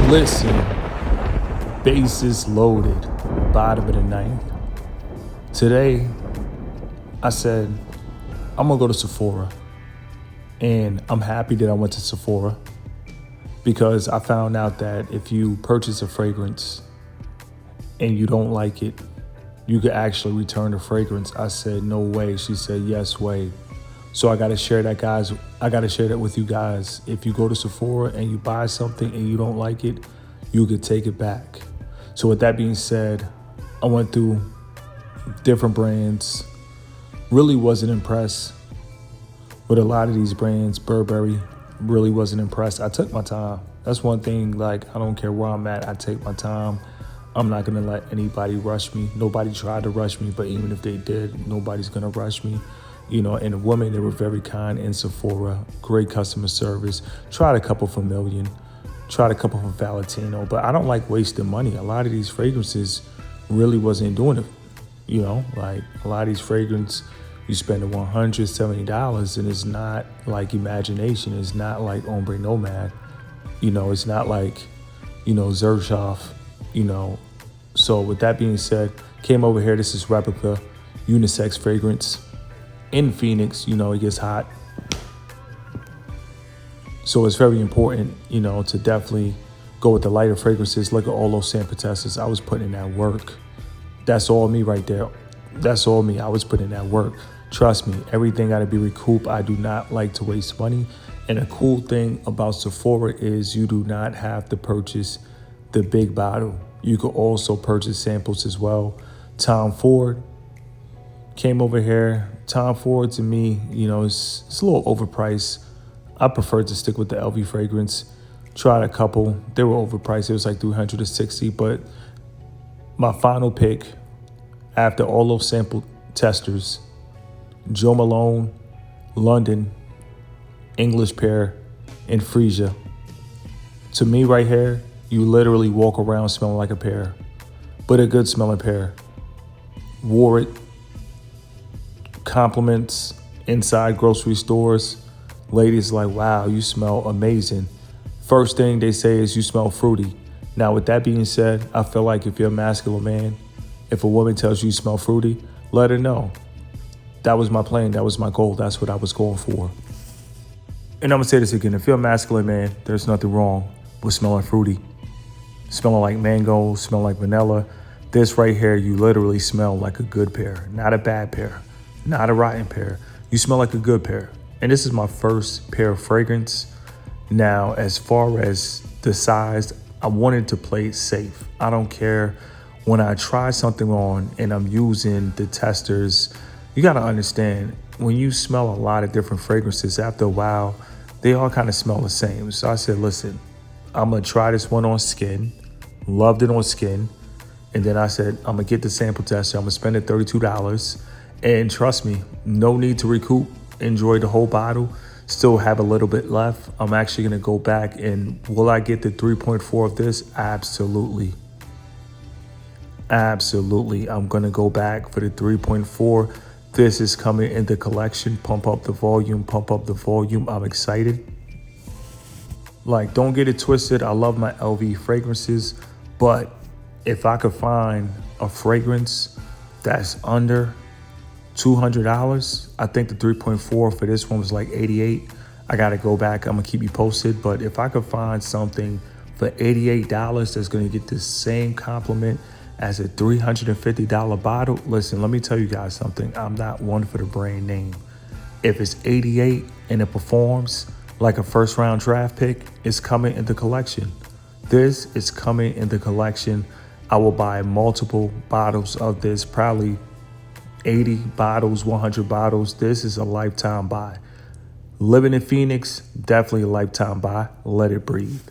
Listen, bases loaded, bottom of the ninth. Today, I said, I'm gonna go to Sephora. And I'm happy that I went to Sephora because I found out that if you purchase a fragrance and you don't like it, you could actually return the fragrance. I said, no way. She said, yes way. So I gotta share that, guys. I gotta share that with you guys. If you go to Sephora and you buy something and you don't like it, you could take it back. So with that being said, I went through different brands. Really wasn't impressed with a lot of these brands. Burberry, really wasn't impressed. I took my time. That's one thing, like, I don't care where I'm at, I take my time. I'm not gonna let anybody rush me. Nobody tried to rush me, but even if they did, nobody's gonna rush me. You know, and the women, they were very kind in Sephora, great customer service. Tried a couple from Million, tried a couple from Valentino, but I don't like wasting money. A lot of these fragrances really wasn't doing it. You know, like a lot of these fragrances, you spend $170 and it's not like Imagination. It's not like Ombre Nomad. You know, it's not like, Xerjoff, So with that being said, came over here. This is Replica unisex fragrance in Phoenix. It gets hot. So it's very important, to definitely go with the lighter fragrances. Look at all those sample testers. I was putting in that work. That's all me right there. That's all me. I was putting in that work. Trust me, everything got to be recouped. I do not like to waste money. And a cool thing about Sephora is you do not have to purchase the big bottle. You could also purchase samples as well. Tom Ford came over here. Tom Ford, to me, it's a little overpriced. I prefer to stick with the LV fragrance. Tried a couple. They were overpriced. It was like $360. But my final pick, after all those sample testers, Joe Malone, London, English Pear, and Freesia. To me right here, you literally walk around smelling like a pear, but a good smelling pear. Wore it. Compliments inside grocery stores. Ladies like, wow, you smell amazing. First thing they say is you smell fruity. Now, with that being said, I feel like if you're a masculine man, if a woman tells you smell fruity, let her know. That was my plan. That was my goal. That's what I was going for. And I'm going to say this again. If you're a masculine man, there's nothing wrong with smelling fruity. Smelling like mango, smelling like vanilla. This right here, you literally smell like a good pear, not a bad pear, not a rotten pear. You smell like a good pear. And this is my first pear fragrance. Now, as far as the size, I wanted to play it safe. I don't care when I try something on and I'm using the testers. You got to understand, when you smell a lot of different fragrances, after a while, they all kind of smell the same. So I said, listen, I'm going to try this one on skin. Loved it on skin. And then I said, I'm going to get the sample tester. I'm going to spend it $32. And trust me, no need to recoup. Enjoy the whole bottle. Still have a little bit left. I'm actually going to go back, and will I get the 3.4 of this? Absolutely. Absolutely. I'm going to go back for the 3.4. This is coming in the collection. Pump up the volume, pump up the volume. I'm excited. Like, don't get it twisted. I love my LV fragrances, but if I could find a fragrance that's under $200, I think the 3.4 for this one was like $88. I got to go back. I'm going to keep you posted. But if I could find something for $88 that's going to get the same compliment as a $350 bottle, listen, let me tell you guys something. I'm not one for the brand name. If it's $88 and it performs like a first round draft pick, it's coming in the collection. This is coming in the collection. I will buy multiple bottles of this, probably 80 bottles, 100 bottles. This is a lifetime buy. Living in Phoenix, definitely a lifetime buy. Let it breathe.